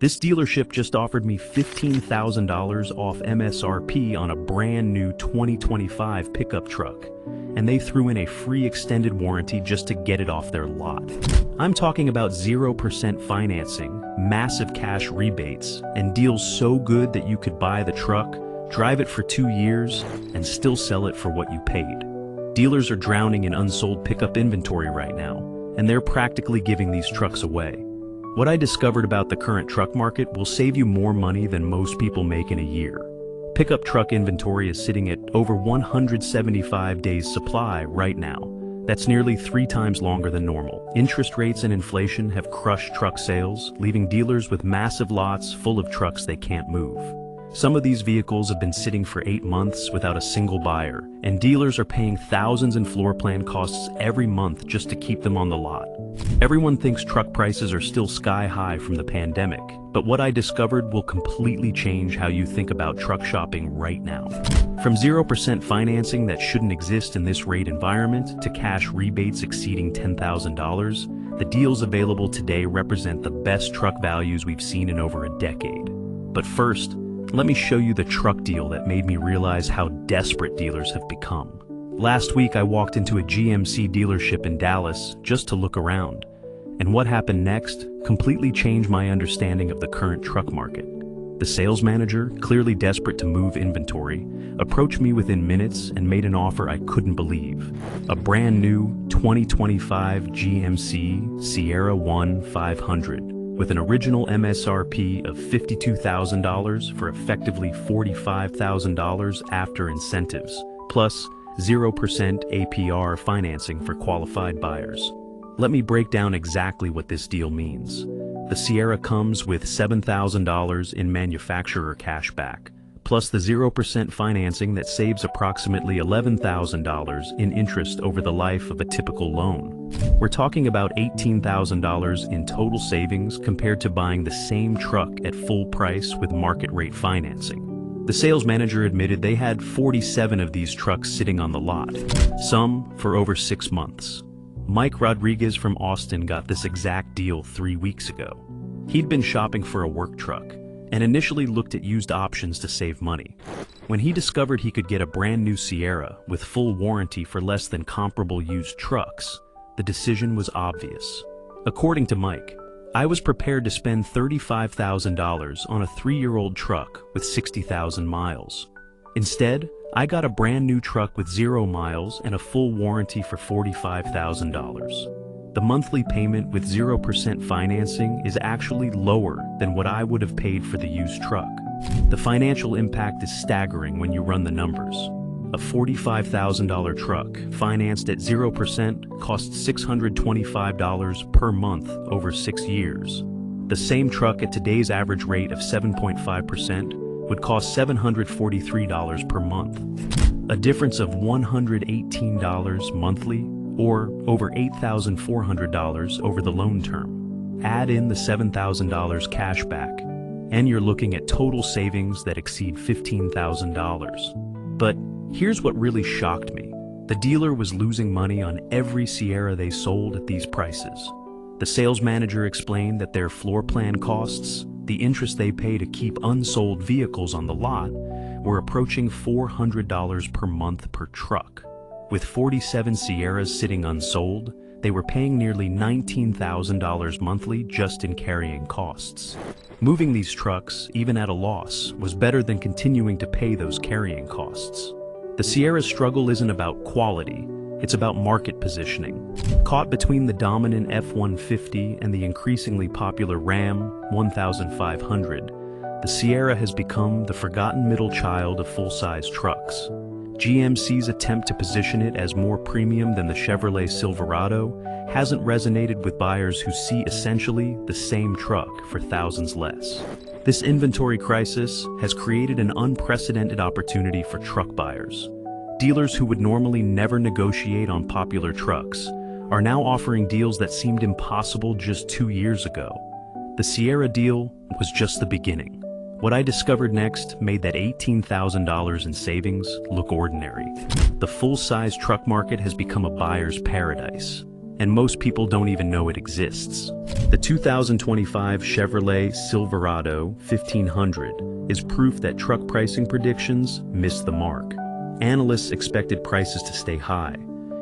This dealership just offered me $15,000 off MSRP on a brand new 2025 pickup truck, and they threw in a free extended warranty just to get it off their lot. I'm talking about 0% financing, massive cash rebates, and deals so good that you could buy the truck, drive it for 2 years, and still sell it for what you paid. Dealers are drowning in unsold pickup inventory right now, and they're practically giving these trucks away. What I discovered about the current truck market will save you more money than most people make in a year. Pickup truck inventory is sitting at over 175 days supply right now. That's nearly 3 times longer than normal. Interest rates and inflation have crushed truck sales, leaving dealers with massive lots full of trucks they can't move. Some of these vehicles have been sitting for 8 months without a single buyer, and dealers are paying thousands in floor plan costs every month just to keep them on the lot. Everyone thinks truck prices are still sky high from the pandemic, but what I discovered will completely change how you think about truck shopping right now. From 0% financing that shouldn't exist in this rate environment to cash rebates exceeding $10,000, the deals available today represent the best truck values we've seen in over a decade. But first, let me show you the truck deal that made me realize how desperate dealers have become. Last week I walked into a GMC dealership in Dallas just to look around, and what happened next completely changed my understanding of the current truck market. The sales manager, clearly desperate to move inventory, approached me within minutes and made an offer I couldn't believe. A brand new 2025 GMC Sierra 1 500 with an original MSRP of $52,000 for effectively $45,000 after incentives, plus 0% APR financing for qualified buyers. Let me break down exactly what this deal means. The Sierra comes with $7,000 in manufacturer cash back, plus the 0% financing that saves approximately $11,000 in interest over the life of a typical loan. We're talking about $18,000 in total savings compared to buying the same truck at full price with market rate financing. The sales manager admitted they had 47 of these trucks sitting on the lot, some for over 6 months. Mike Rodriguez from Austin got this exact deal 3 weeks ago. He'd been shopping for a work truck and initially looked at used options to save money. When he discovered he could get a brand new Sierra with full warranty for less than comparable used trucks, the decision was obvious. According to Mike, I was prepared to spend $35,000 on a 3-year-old truck with 60,000 miles. Instead, I got a brand new truck with 0 miles and a full warranty for $45,000. The monthly payment with 0% financing is actually lower than what I would have paid for the used truck. The financial impact is staggering when you run the numbers. A $45,000 truck financed at 0% costs $625 per month over 6 years. The same truck at today's average rate of 7.5% would cost $743 per month. A difference of $118 monthly, or over $8,400 over the loan term. Add in the $7,000 cash back, and you're looking at total savings that exceed $15,000. But here's what really shocked me. The dealer was losing money on every Sierra they sold at these prices. The sales manager explained that their floor plan costs, the interest they pay to keep unsold vehicles on the lot, were approaching $400 per month per truck. With 47 Sierras sitting unsold, they were paying nearly $19,000 monthly just in carrying costs. Moving these trucks, even at a loss, was better than continuing to pay those carrying costs. The Sierra's struggle isn't about quality, it's about market positioning. Caught between the dominant F-150 and the increasingly popular Ram 1500, the Sierra has become the forgotten middle child of full-size trucks. GMC's attempt to position it as more premium than the Chevrolet Silverado hasn't resonated with buyers who see essentially the same truck for thousands less. This inventory crisis has created an unprecedented opportunity for truck buyers. Dealers who would normally never negotiate on popular trucks are now offering deals that seemed impossible just 2 years ago. The Sierra deal was just the beginning. What I discovered next made that $18,000 in savings look ordinary. The full-size truck market has become a buyer's paradise. and most people don't even know it exists. The 2025 Chevrolet Silverado 1500 is proof that truck pricing predictions missed the mark. Analysts expected prices to stay high,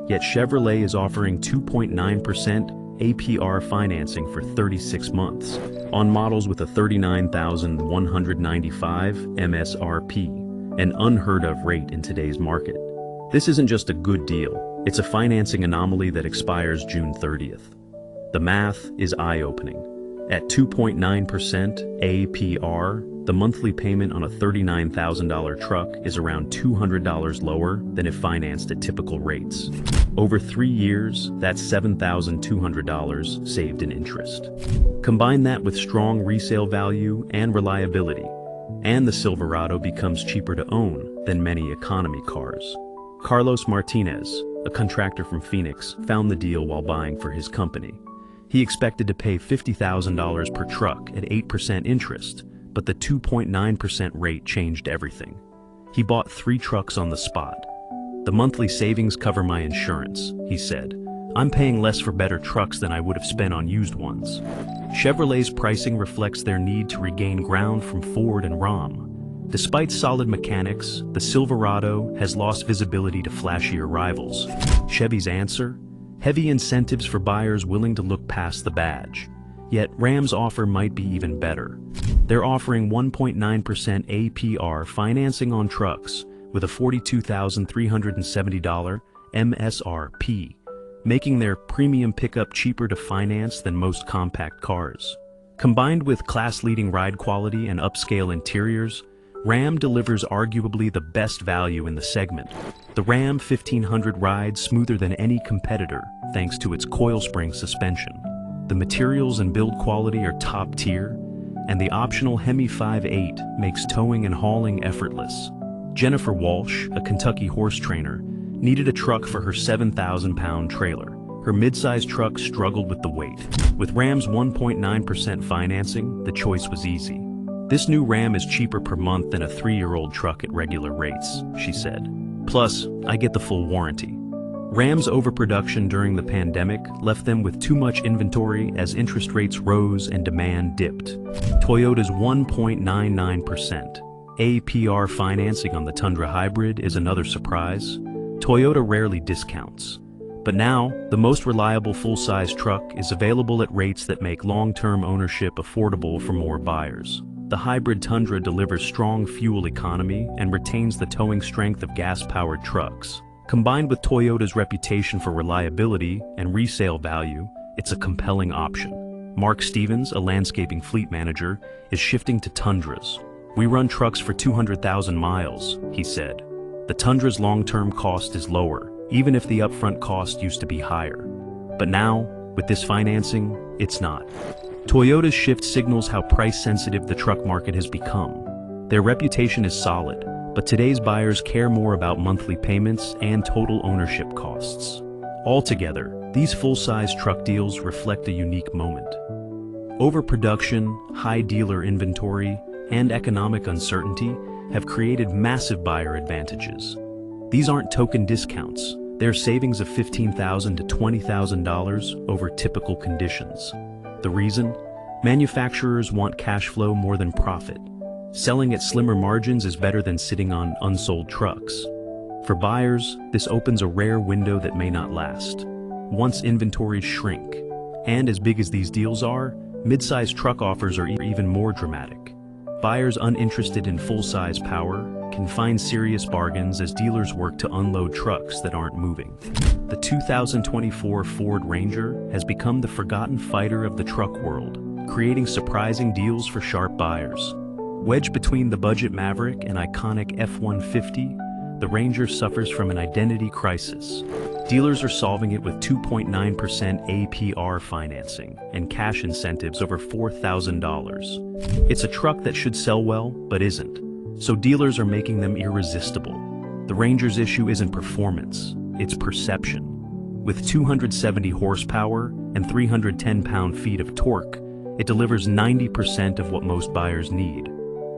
yet Chevrolet is offering 2.9% APR financing for 36 months on models with a $39,195 MSRP, an unheard of rate in today's market. This isn't just a good deal, it's a financing anomaly that expires June 30th. The math is eye-opening. At 2.9% APR, the monthly payment on a $39,000 truck is around $200 lower than if financed at typical rates. Over 3 years, that's $7,200 saved in interest. Combine that with strong resale value and reliability, and the Silverado becomes cheaper to own than many economy cars. Carlos Martinez, a contractor from Phoenix, found the deal while buying for his company. He expected to pay $50,000 per truck at 8% interest, but the 2.9% rate changed everything. He bought 3 trucks on the spot. "The monthly savings cover my insurance," he said. "I'm paying less for better trucks than I would have spent on used ones." Chevrolet's pricing reflects their need to regain ground from Ford and Ram. Despite solid mechanics, the Silverado has lost visibility to flashier rivals. Chevy's answer? Heavy incentives for buyers willing to look past the badge. Yet Ram's offer might be even better. They're offering 1.9% APR financing on trucks with a $42,370 MSRP, making their premium pickup cheaper to finance than most compact cars. Combined with class-leading ride quality and upscale interiors, Ram delivers arguably the best value in the segment. The Ram 1500 rides smoother than any competitor thanks to its coil spring suspension. The materials and build quality are top tier, and the optional Hemi 5.8 makes towing and hauling effortless. Jennifer Walsh, a Kentucky horse trainer, needed a truck for her 7,000-pound trailer. Her midsize truck struggled with the weight. With Ram's 1.9% financing, the choice was easy. "This new Ram is cheaper per month than a 3-year-old truck at regular rates," she said. "Plus, I get the full warranty." Ram's overproduction during the pandemic left them with too much inventory as interest rates rose and demand dipped. Toyota's 1.99% APR financing on the Tundra Hybrid is another surprise. Toyota rarely discounts. But now, the most reliable full-size truck is available at rates that make long-term ownership affordable for more buyers. The hybrid Tundra delivers strong fuel economy and retains the towing strength of gas-powered trucks. Combined with Toyota's reputation for reliability and resale value, it's a compelling option. Mark Stevens, a landscaping fleet manager, is shifting to Tundras. "We run trucks for 200,000 miles, he said. "The Tundra's long-term cost is lower, even if the upfront cost used to be higher. But now, with this financing, it's not." Toyota's shift signals how price-sensitive the truck market has become. Their reputation is solid, but today's buyers care more about monthly payments and total ownership costs. Altogether, these full-size truck deals reflect a unique moment. Overproduction, high dealer inventory, and economic uncertainty have created massive buyer advantages. These aren't token discounts. They're savings of $15,000 to $20,000 over typical conditions. The reason? Manufacturers want cash flow more than profit. Selling at slimmer margins is better than sitting on unsold trucks. For buyers, this opens a rare window that may not last. Once inventories shrink, and as big as these deals are, mid-size truck offers are even more dramatic. Buyers uninterested in full-size power can find serious bargains as dealers work to unload trucks that aren't moving. The 2024 Ford Ranger has become the forgotten fighter of the truck world, creating surprising deals for sharp buyers. Wedged between the budget Maverick and iconic F-150, the Ranger suffers from an identity crisis. Dealers are solving it with 2.9% APR financing and cash incentives over $4,000. It's a truck that should sell well, but isn't. So dealers are making them irresistible. The Ranger's issue isn't performance, it's perception. With 270 horsepower and 310 pound-feet of torque, it delivers 90% of what most buyers need.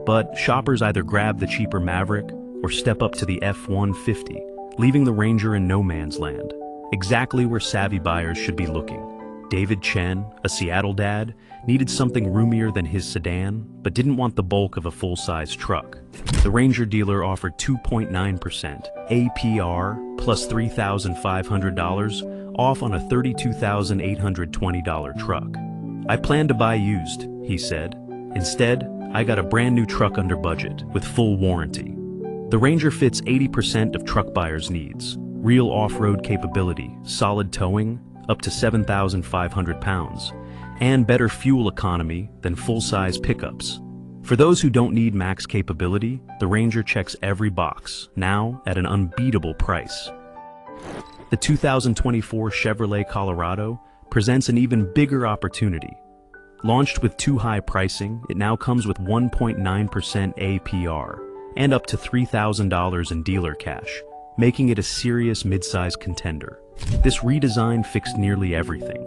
But shoppers either grab the cheaper Maverick or step up to the F-150, leaving the Ranger in no man's land. exactly where savvy buyers should be looking. David Chen, a Seattle dad, needed something roomier than his sedan, but didn't want the bulk of a full-size truck. The Ranger dealer offered 2.9% APR plus $3,500 off on a $32,820 truck. "I plan to buy used," he said. "Instead, I got a brand new truck under budget with full warranty." The Ranger fits 80% of truck buyers' needs. Real off-road capability, solid towing, up to 7,500 pounds, and better fuel economy than full-size pickups. For those who don't need max capability, the Ranger checks every box, now at an unbeatable price. The 2024 Chevrolet Colorado presents an even bigger opportunity. Launched with too high pricing, it now comes with 1.9% APR and up to $3,000 in dealer cash, making it a serious midsize contender. This redesign fixed nearly everything.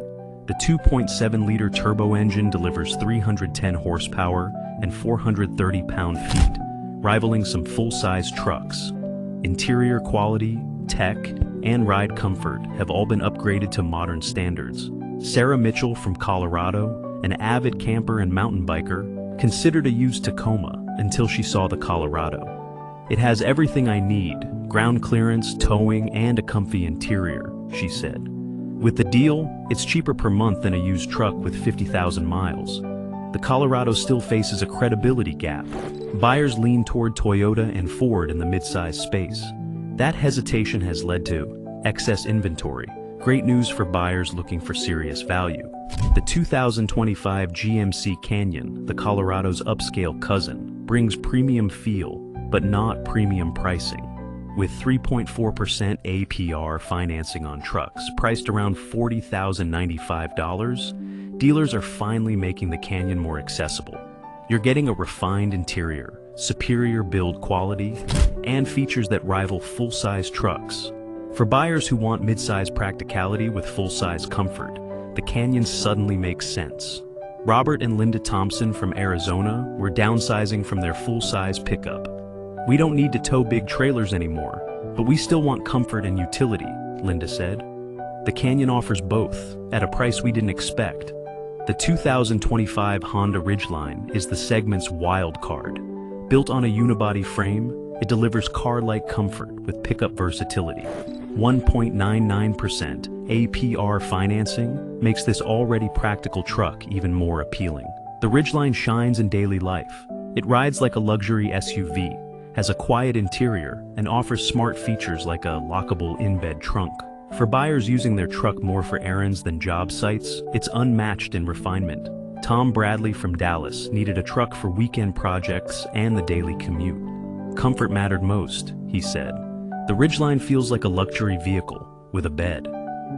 The 2.7-liter turbo engine delivers 310 horsepower and 430 pound-feet, rivaling some full-size trucks. Interior quality, tech, and ride comfort have all been upgraded to modern standards. Sarah Mitchell from Colorado, an avid camper and mountain biker, considered a used Tacoma until she saw the Colorado. "It has everything I need, ground clearance, towing, and a comfy interior," she said. With the deal, it's cheaper per month than a used truck with 50,000 miles. The Colorado still faces a credibility gap. Buyers lean toward Toyota and Ford in the midsize space. That hesitation has led to excess inventory. Great news for buyers looking for serious value. The 2025 GMC Canyon, the Colorado's upscale cousin, brings premium feel, but not premium pricing. With 3.4% APR financing on trucks priced around $40,095, dealers are finally making the Canyon more accessible. You're getting a refined interior, superior build quality, and features that rival full-size trucks. For buyers who want mid-size practicality with full-size comfort, the Canyon suddenly makes sense. Robert and Linda Thompson from Arizona were downsizing from their full-size pickup. "We don't need to tow big trailers anymore, but we still want comfort and utility," Linda said. The Canyon offers both, at a price we didn't expect. The 2025 Honda Ridgeline is the segment's wild card. Built on a unibody frame, it delivers car-like comfort with pickup versatility. 1.99% APR financing makes this already practical truck even more appealing. The Ridgeline shines in daily life. It rides like a luxury SUV, has a quiet interior, and offers smart features like a lockable in-bed trunk. For buyers using their truck more for errands than job sites, it's unmatched in refinement. Tom Bradley from Dallas needed a truck for weekend projects and the daily commute. "Comfort mattered most," he said. "The Ridgeline feels like a luxury vehicle with a bed."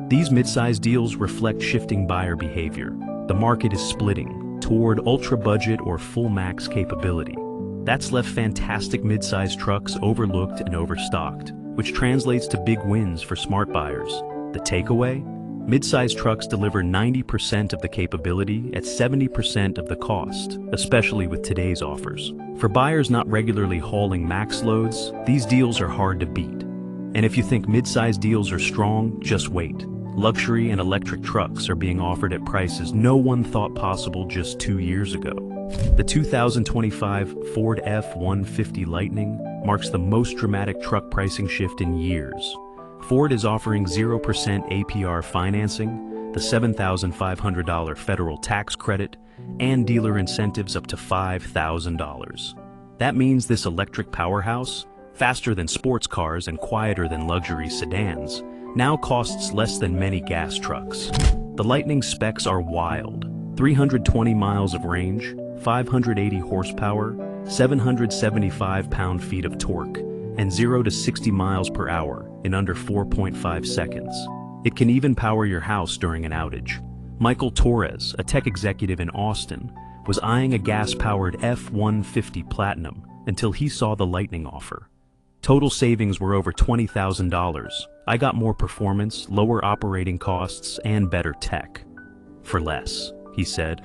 These midsize deals reflect shifting buyer behavior. The market is splitting toward ultra-budget or full-max capability. That's left fantastic midsize trucks overlooked and overstocked, which translates to big wins for smart buyers. The takeaway? Midsize trucks deliver 90% of the capability at 70% of the cost, especially with today's offers. For buyers not regularly hauling max loads, these deals are hard to beat. And if you think midsize deals are strong, just wait. Luxury and electric trucks are being offered at prices no one thought possible just 2 years ago. The 2025 Ford F-150 Lightning marks the most dramatic truck pricing shift in years. Ford is offering 0% APR financing, the $7,500 federal tax credit, and dealer incentives up to $5,000. That means this electric powerhouse, faster than sports cars and quieter than luxury sedans, now costs less than many gas trucks. The Lightning specs are wild. 320 miles of range, 580 horsepower, 775 pound-feet of torque, and 0 to 60 miles per hour in under 4.5 seconds. It can even power your house during an outage. Michael Torres, a tech executive in Austin, was eyeing a gas-powered F-150 Platinum until he saw the Lightning offer. Total savings were over $20,000. "I got more performance, lower operating costs, and better tech for less," he said.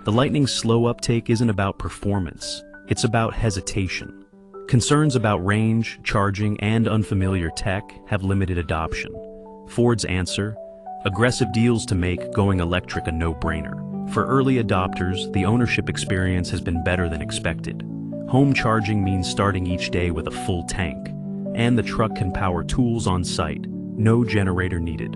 The Lightning's slow uptake isn't about performance, it's about hesitation. Concerns about range, charging, and unfamiliar tech have limited adoption. Ford's answer? Aggressive deals to make going electric a no-brainer. For early adopters, the ownership experience has been better than expected. Home charging means starting each day with a full tank, and the truck can power tools on site, no generator needed.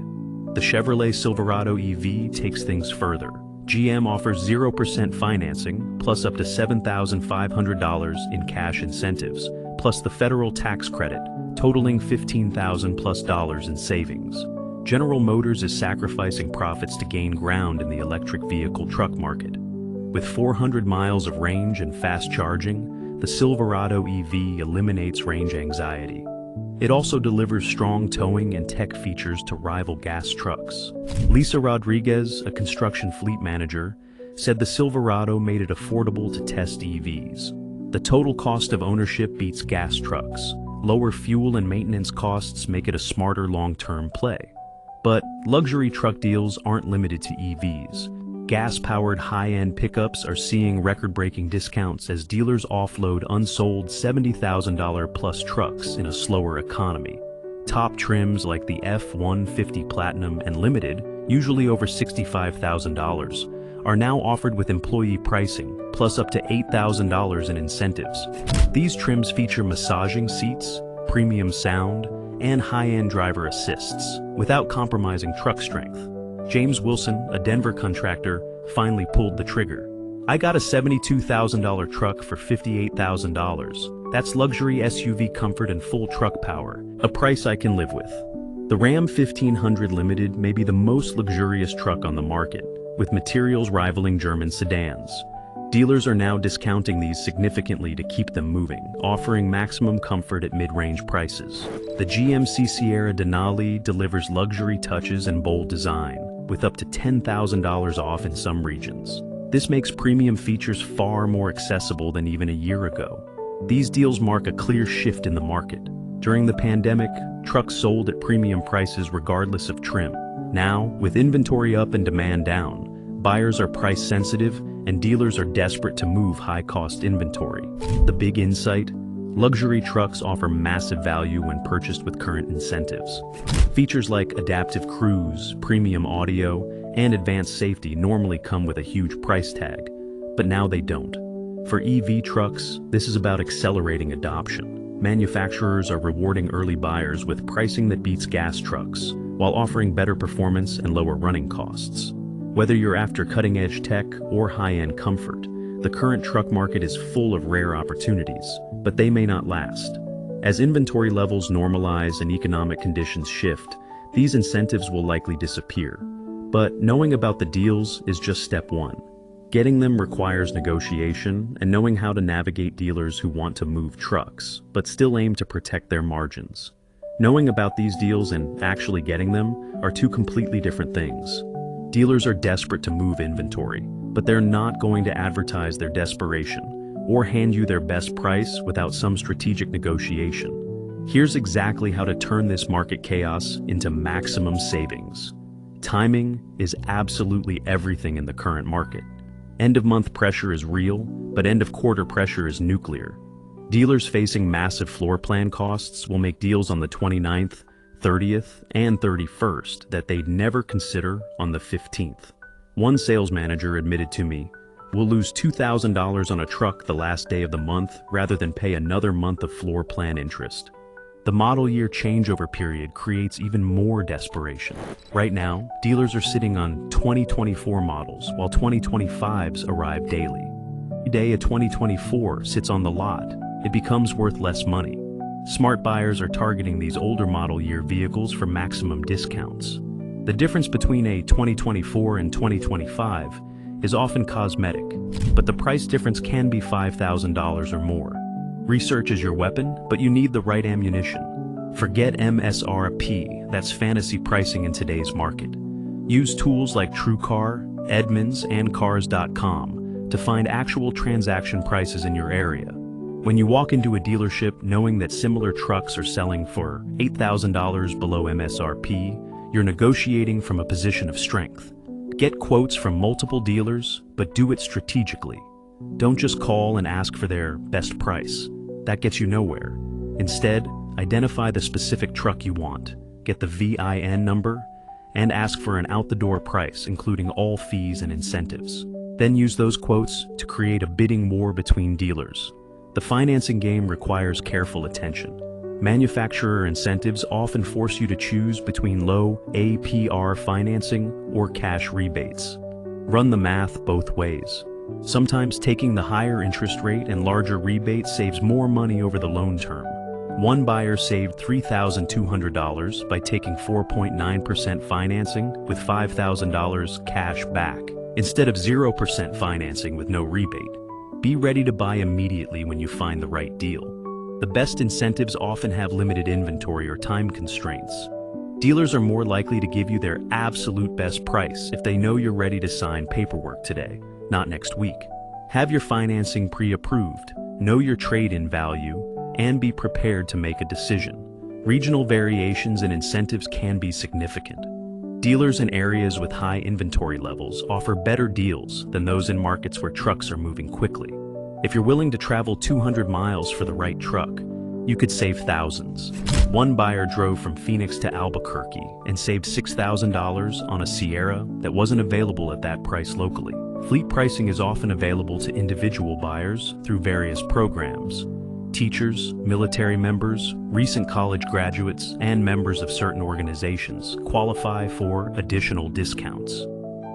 The Chevrolet Silverado EV takes things further. GM offers 0% financing, plus up to $7,500 in cash incentives, plus the federal tax credit, totaling $15,000+ in savings. General Motors is sacrificing profits to gain ground in the electric vehicle truck market. With 400 miles of range and fast charging, the Silverado EV eliminates range anxiety. It also delivers strong towing and tech features to rival gas trucks. Lisa Rodriguez, a construction fleet manager, said the Silverado made it affordable to test EVs. The total cost of ownership beats gas trucks. Lower fuel and maintenance costs make it a smarter long-term play. But luxury truck deals aren't limited to EVs. Gas-powered high-end pickups are seeing record-breaking discounts as dealers offload unsold $70,000+ trucks in a slower economy. Top trims like the F-150 Platinum and Limited, usually over $65,000, are now offered with employee pricing, plus up to $8,000 in incentives. These trims feature massaging seats, premium sound, and high-end driver assists, without compromising truck strength. James Wilson, a Denver contractor, finally pulled the trigger. I got a $72,000 truck for $58,000. That's luxury SUV comfort and full truck power, a price I can live with. The Ram 1500 Limited may be the most luxurious truck on the market, with materials rivaling German sedans. Dealers are now discounting these significantly to keep them moving, offering maximum comfort at mid-range prices. The GMC Sierra Denali delivers luxury touches and bold design, with up to $10,000 off in some regions. This makes premium features far more accessible than even a year ago. These deals mark a clear shift in the market. During the pandemic, trucks sold at premium prices regardless of trim. Now, with inventory up and demand down, buyers are price sensitive and dealers are desperate to move high-cost inventory. The big insight? Luxury trucks offer massive value when purchased with current incentives. Features like adaptive cruise, premium audio, and advanced safety normally come with a huge price tag, but now they don't. For EV trucks, this is about accelerating adoption. Manufacturers are rewarding early buyers with pricing that beats gas trucks, while offering better performance and lower running costs. Whether you're after cutting-edge tech or high-end comfort, the current truck market is full of rare opportunities, but they may not last. As inventory levels normalize and economic conditions shift, these incentives will likely disappear. But knowing about the deals is just step one. Getting them requires negotiation and knowing how to navigate dealers who want to move trucks, but still aim to protect their margins. Knowing about these deals and actually getting them are two completely different things. Dealers are desperate to move inventory, but they're not going to advertise their desperation or hand you their best price without some strategic negotiation. Here's exactly how to turn this market chaos into maximum savings. Timing is absolutely everything in the current market. End-of-month pressure is real, but end-of-quarter pressure is nuclear. Dealers facing massive floor plan costs will make deals on the 29th, 30th, and 31st that they'd never consider on the 15th. One sales manager admitted to me, "We'll lose $2,000 on a truck the last day of the month rather than pay another month of floor plan interest." The model year changeover period creates even more desperation. Right now, dealers are sitting on 2024 models while 2025s arrive daily. The day a 2024 sits on the lot, it becomes worth less money. Smart buyers are targeting these older model year vehicles for maximum discounts. The difference between a 2024 and 2025 is often cosmetic, but the price difference can be $5,000 or more. Research is your weapon, but you need the right ammunition. Forget MSRP, that's fantasy pricing in today's market. Use tools like TrueCar, Edmunds, and Cars.com to find actual transaction prices in your area. When you walk into a dealership knowing that similar trucks are selling for $8,000 below MSRP, you're negotiating from a position of strength. Get quotes from multiple dealers, but do it strategically. Don't just call and ask for their best price. That gets you nowhere. Instead, identify the specific truck you want. get the VIN number, and ask for an out-the-door price, including all fees and incentives. Then use those quotes to create a bidding war between dealers. The financing game requires careful attention. Manufacturer incentives often force you to choose between low APR financing or cash rebates. Run the math both ways. Sometimes taking the higher interest rate and larger rebate saves more money over the loan term. One buyer saved $3,200 by taking 4.9% financing with $5,000 cash back, instead of 0% financing with no rebate. Be ready to buy immediately when you find the right deal. The best incentives often have limited inventory or time constraints. Dealers are more likely to give you their absolute best price if they know you're ready to sign paperwork today, not next week. Have your financing pre-approved, know your trade-in value, and be prepared to make a decision. Regional variations in incentives can be significant. Dealers in areas with high inventory levels offer better deals than those in markets where trucks are moving quickly. If you're willing to travel 200 miles for the right truck, you could save thousands. One buyer drove from Phoenix to Albuquerque and saved $6,000 on a Sierra that wasn't available at that price locally. Fleet pricing is often available to individual buyers through various programs. Teachers, military members, recent college graduates, and members of certain organizations qualify for additional discounts.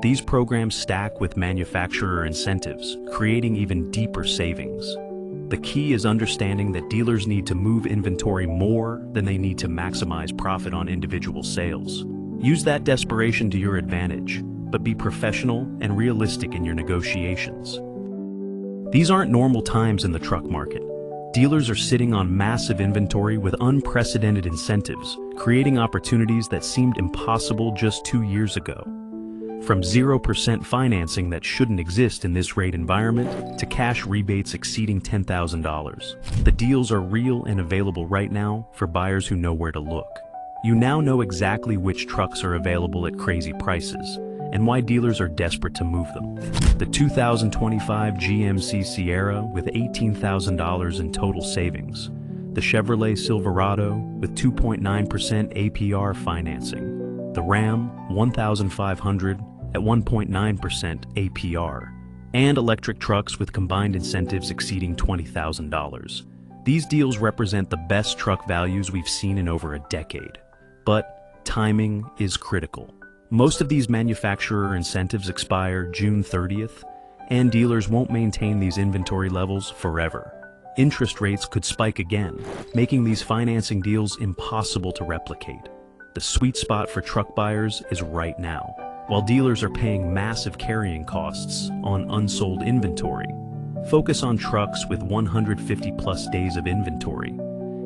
These programs stack with manufacturer incentives, creating even deeper savings. The key is understanding that dealers need to move inventory more than they need to maximize profit on individual sales. Use that desperation to your advantage, but be professional and realistic in your negotiations. These aren't normal times in the truck market. Dealers are sitting on massive inventory with unprecedented incentives, creating opportunities that seemed impossible just 2 years ago. From 0% financing that shouldn't exist in this rate environment to cash rebates exceeding $10,000. The deals are real and available right now for buyers who know where to look. You now know exactly which trucks are available at crazy prices and why dealers are desperate to move them. The 2025 GMC Sierra with $18,000 in total savings. The Chevrolet Silverado with 2.9% APR financing. The Ram 1500 at 1.9% APR, and electric trucks with combined incentives exceeding $20,000. These deals represent the best truck values we've seen in over a decade. But timing is critical. Most of these manufacturer incentives expire June 30th, and dealers won't maintain these inventory levels forever. Interest rates could spike again, making these financing deals impossible to replicate. The sweet spot for truck buyers is right now, while dealers are paying massive carrying costs on unsold inventory. Focus on trucks with 150+ days of inventory.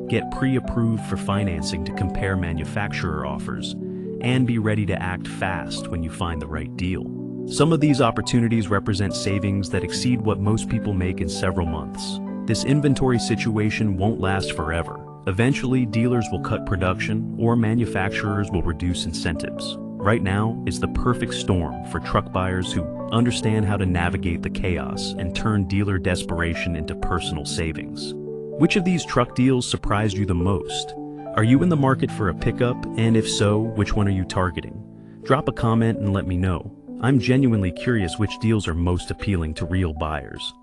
Get pre-approved for financing to compare manufacturer offers, and be ready to act fast when you find the right deal. Some of these opportunities represent savings that exceed what most people make in several months. This inventory situation won't last forever. Eventually, dealers will cut production or manufacturers will reduce incentives. Right now is the perfect storm for truck buyers who understand how to navigate the chaos and turn dealer desperation into personal savings. Which of these truck deals surprised you the most? Are you in the market for a pickup? And if so, which one are you targeting? Drop a comment and let me know. I'm genuinely curious which deals are most appealing to real buyers.